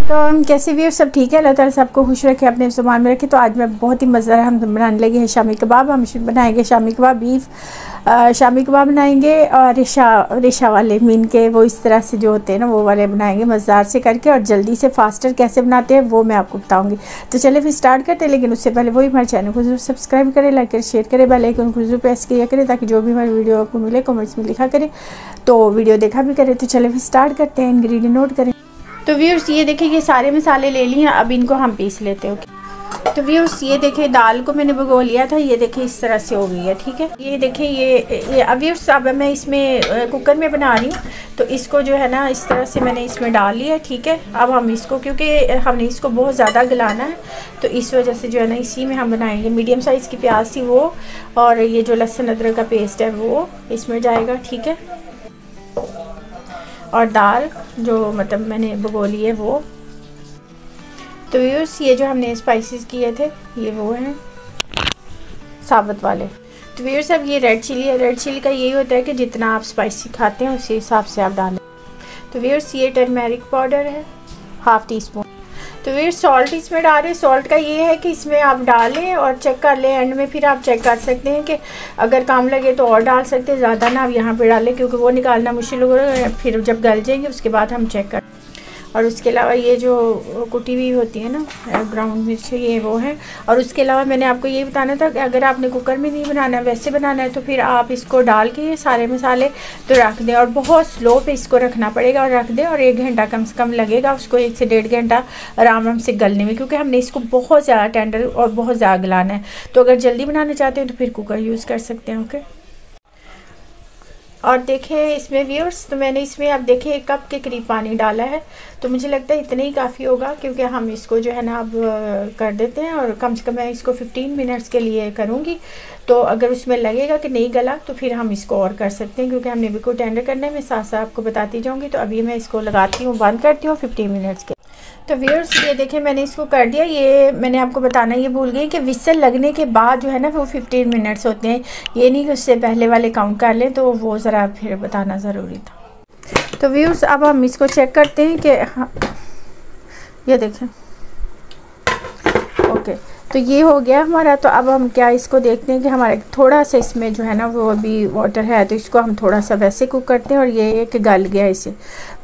तो कैसे भी सब ठीक है, अल्लाह ताला सबको खुश रखे, अपने ज़ुबान में रखे। तो आज मैं बहुत ही मज़ेदार हम बनाने लगे हैं शामी कबाब। हम बनाएंगे शामी कबाब, बीफ शामी कबाब बनाएंगे और रेशा वाले मीन के, वो इस तरह से जो होते हैं ना वो वाले बनाएंगे मज़ेदार से करके, और जल्दी से फास्टर कैसे बनाते हैं वो मैं आपको बताऊंगी। तो चले फिर स्टार्ट करते हैं, लेकिन उससे पहले वही हमारे चैनल को जरूर सब्सक्राइब करें, लाइक करें, शेयर करें, बेल आइकन को जरूर प्रेस किया करें ताकि जो भी हमारी वीडियो आपको मिले कमेंट्स में लिखा करें, तो वीडियो देखा भी करें। तो चले फिर स्टार्ट करते हैं, इंग्रेडिएंट नोट करें। तो व्यूअर्स ये देखिए ये सारे मसाले ले लिए हैं, अब इनको हम पीस लेते हैं। ओके, तो व्यूअर्स ये देखिए दाल को मैंने भिगो लिया था, ये देखिए इस तरह से हो गई है, ठीक है। ये देखिए ये अब व्यूअर्स अब मैं इसमें कुकर में बना रही हूँ, तो इसको जो है ना इस तरह से मैंने इसमें डाल लिया, ठीक है। अब हम इसको, क्योंकि हमने इसको बहुत ज़्यादा गलाना है, तो इस वजह से जो है ना इसी में हम बनाएंगे। मीडियम साइज़ की प्याज थी वो, और ये जो लहसुन अदरक का पेस्ट है वो इसमें जाएगा, ठीक है। और दाल जो मतलब मैंने भिगो ली है वो। तो व्यूअर्स ये जो हमने स्पाइसेस किए थे ये वो हैं साबुत वाले। तो व्यूअर्स अब ये रेड चिली है, रेड चिली का यही होता है कि जितना आप स्पाइसी खाते हैं उसी हिसाब से आप डालें। तो व्यूअर्स ये टर्मेरिक पाउडर है ½ टीस्पून। तो फिर सॉल्ट इसमें डाल रहे हैं। सॉल्ट का ये है कि इसमें आप डालें और चेक कर लें, एंड में फिर आप चेक कर सकते हैं कि अगर कम लगे तो और डाल सकते हैं, ज़्यादा ना आप यहाँ पे डालें क्योंकि वो निकालना मुश्किल होगा, फिर जब गल जाएंगे उसके बाद हम चेक कर। और उसके अलावा ये जो कुटी हुई होती है ना ग्राउंड मिर्च, ये वो है। और उसके अलावा मैंने आपको ये बताना था कि अगर आपने कुकर में नहीं बनाना है, वैसे बनाना है, तो फिर आप इसको डाल के ये सारे मसाले तो रख दें, और बहुत स्लो पे इसको रखना पड़ेगा, और रख दें, और 1 घंटा कम से कम लगेगा उसको, 1 से 1.5 घंटा आराम से गलने में, क्योंकि हमने इसको बहुत ज़्यादा टेंडर और बहुत ज़्यादा गलाना है। तो अगर जल्दी बनाना चाहते हैं तो फिर कुकर यूज़ कर सकते हैं। ओके, और देखें इसमें व्यूअर्स, तो मैंने इसमें अब देखें 1 कप के करीब पानी डाला है, तो मुझे लगता है इतना ही काफ़ी होगा, क्योंकि हम इसको जो है ना अब कर देते हैं, और कम से कम मैं इसको 15 मिनट्स के लिए करूँगी। तो अगर उसमें लगेगा कि नहीं गला तो फिर हम इसको और कर सकते हैं, क्योंकि हमने बिल्कुल टेंडर करना है, मैं साथ साथ आपको बताती जाऊँगी। तो अभी मैं इसको लगाती हूँ, बंद करती हूँ 15 मिनट्स के। तो व्यूअर्स ये देखें मैंने इसको कर दिया। ये मैंने आपको बताना ये भूल गई कि विसल लगने के बाद जो है ना वो 15 मिनट्स होते हैं, ये नहीं कि उससे पहले वाले काउंट कर लें, तो वो ज़रा फिर बताना ज़रूरी था। तो व्यूअर्स अब हम इसको चेक करते हैं कि हाँ, ये देखें ओके, तो ये हो गया हमारा। तो अब हम क्या इसको देखते हैं कि हमारे थोड़ा सा इसमें जो है ना वो अभी वाटर है, तो इसको हम थोड़ा सा वैसे कुक करते हैं। और ये है कि गल गया, इसे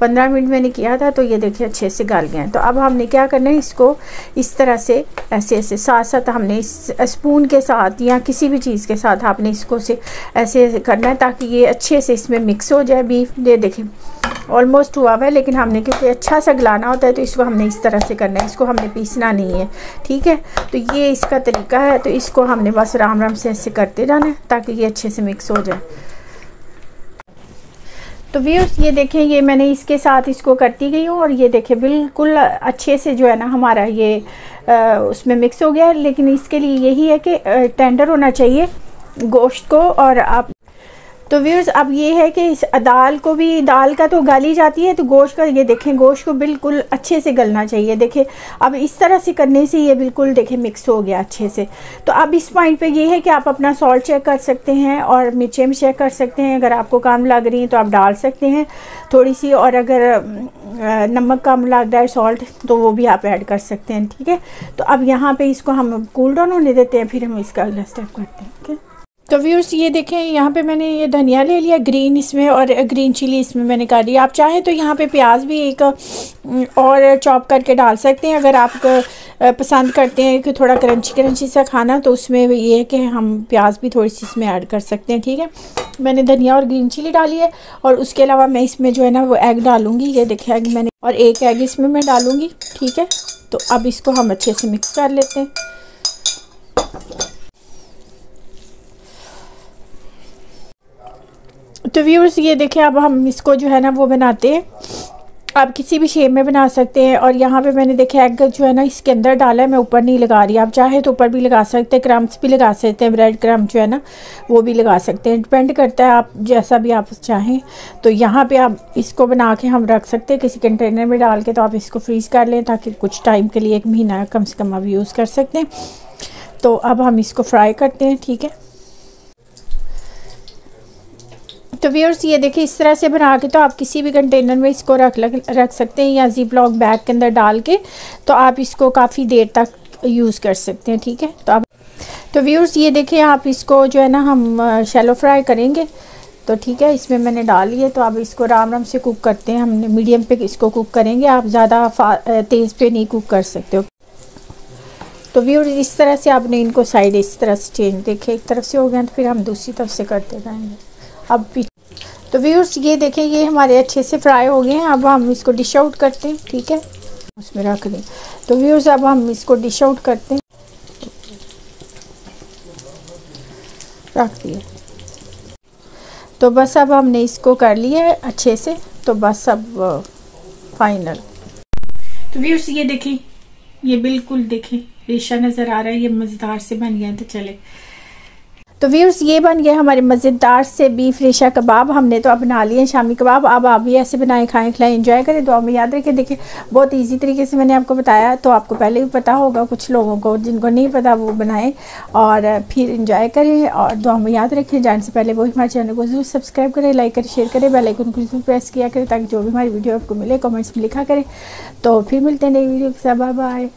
15 मिनट मैंने किया था, तो ये देखिए अच्छे से गल गया है। तो अब हमने क्या करना है, इसको इस तरह से ऐसे ऐसे साथ साथ हमने इस स्पून के साथ या किसी भी चीज़ के साथ आपने इसको से ऐसे ऐसे करना है, ताकि ये अच्छे से इसमें मिक्स हो जाए बीफ। ये देखिए ऑलमोस्ट हुआ हुआ है, लेकिन हमने क्योंकि अच्छा सा गलाना होता है तो इसको हमने इस तरह से करना है, इसको हमने पीसना नहीं है, ठीक है। तो ये इसका तरीका है, तो इसको हमने बस आराम आराम से ऐसे करते जाना है ताकि ये अच्छे से मिक्स हो जाए। तो व्यूअर्स ये देखें ये मैंने इसके साथ इसको करती गई हूँ, और ये देखें बिल्कुल अच्छे से जो है ना हमारा ये उसमें मिक्स हो गया है। लेकिन इसके लिए यही है कि टेंडर होना चाहिए गोश्त को। और आप तो व्यूअर्स अब ये है कि इस दाल को भी, दाल का तो गल ही जाती है, तो गोश्त का ये देखें गोश्त को बिल्कुल अच्छे से गलना चाहिए। देखें अब इस तरह से करने से ये बिल्कुल देखें मिक्स हो गया अच्छे से। तो अब इस पॉइंट पे ये है कि आप अपना सॉल्ट चेक कर सकते हैं और मिर्चें भी चेक कर सकते हैं। अगर आपको कम लग रही हैं तो आप डाल सकते हैं थोड़ी सी, और अगर नमक कम लग रहा है सॉल्ट तो वो भी आप ऐड कर सकते हैं, ठीक है। तो अब यहाँ पर इसको हम कूल डाउन होने देते हैं, फिर हम इसका अगला स्टेप करते हैं। ओके, तो व्यूअर्स ये देखें यहाँ पे मैंने ये धनिया ले लिया ग्रीन इसमें, और ग्रीन चिली इसमें मैंने कर दी। आप चाहें तो यहाँ पे प्याज भी एक और चॉप करके डाल सकते हैं, अगर आप पसंद करते हैं कि थोड़ा क्रंची क्रंची सा खाना, तो उसमें ये है कि हम प्याज भी थोड़ी सी इसमें ऐड कर सकते हैं, ठीक है। मैंने धनिया और ग्रीन चिली डाली है, और उसके अलावा मैं इसमें जो है ना वो एग डालूँगी। ये देखें एग मैंने, और 1 एग इसमें मैं डालूँगी, ठीक है। तो अब इसको हम अच्छे से मिक्स कर लेते हैं। तो व्यूअर्स ये देखें अब हम इसको जो है ना वो बनाते हैं, आप किसी भी शेप में बना सकते हैं। और यहाँ पे मैंने देखा एग जो है ना इसके अंदर डाला है, मैं ऊपर नहीं लगा रही। आप चाहे तो ऊपर भी लगा सकते हैं, क्रम्स भी लगा सकते हैं, ब्रेड क्रम्स जो है ना वो भी लगा सकते हैं, डिपेंड करता है आप जैसा भी आप चाहें। तो यहाँ पे आप इसको बना के हम रख सकते हैं किसी कंटेनर में डाल के, तो आप इसको फ्रीज़ कर लें ताकि कुछ टाइम के लिए 1 महीना कम से कम आप यूज़ कर सकते हैं। तो अब हम इसको फ्राई करते हैं, ठीक है। तो व्यूअर्स ये देखिए इस तरह से बना के तो आप किसी भी कंटेनर में इसको रख सकते हैं या ज़िप-लॉक बैग के अंदर डाल के, तो आप इसको काफ़ी देर तक यूज़ कर सकते हैं। ठीक है, तो व्यूअर्स ये देखिए आप इसको जो है ना हम शैलो फ्राई करेंगे। तो ठीक है, इसमें मैंने डाल लिया, तो अब इसको आराम आराम से कुक करते हैं। हमने मीडियम पे इसको कुक करेंगे, आप ज़्यादा तेज़ पे नहीं कुक कर सकते हो। तो व्यूअर्स इस तरह से आपने इनको साइड इस तरह से चेंज, देखे एक तरफ से हो गया तो फिर हम दूसरी तरफ से करते जाएंगे। अब तो व्यूअर्स ये देखें ये हमारे अच्छे से फ्राई हो गए हैं। अब हम इसको डिश आउट करते हैं। ठीक है, उसमें रख दें। तो व्यूअर्स अब हम इसको डिश आउट करते हैं, रख दिए। तो बस अब हमने इसको कर लिया है अच्छे से, तो बस अब फाइनल। तो व्यूअर्स ये देखें, ये बिल्कुल देखें रेशा नज़र आ रहा है, ये मज़ेदार से बन गया। तो चले, तो व्यूअर्स ये बन गया हमारे मज़ेदार से बीफ रेशा कबाब। हमने तो अब बना लिए शामी कबाब। अब आप भी ऐसे बनाएं, खाएं, खिलाएं, एंजॉय करें। दुआ में याद रखें। देखिए बहुत इजी तरीके से मैंने आपको बताया, तो आपको पहले भी पता होगा, कुछ लोगों को जिनको नहीं पता वो बनाएं और फिर एंजॉय करें। और दुआ में याद रखें, जाने से पहले वो हमारे चैनल को जरूर सब्सक्राइब करें, लाइक करें, शेयर करें, बेल आइकन को जरूर प्रेस किया करें, ताकि जो भी हमारी वीडियो आपको मिले कमेंट्स में लिखा करें। तो फिर मिलते हैं नई वीडियो के साथ। Bye bye.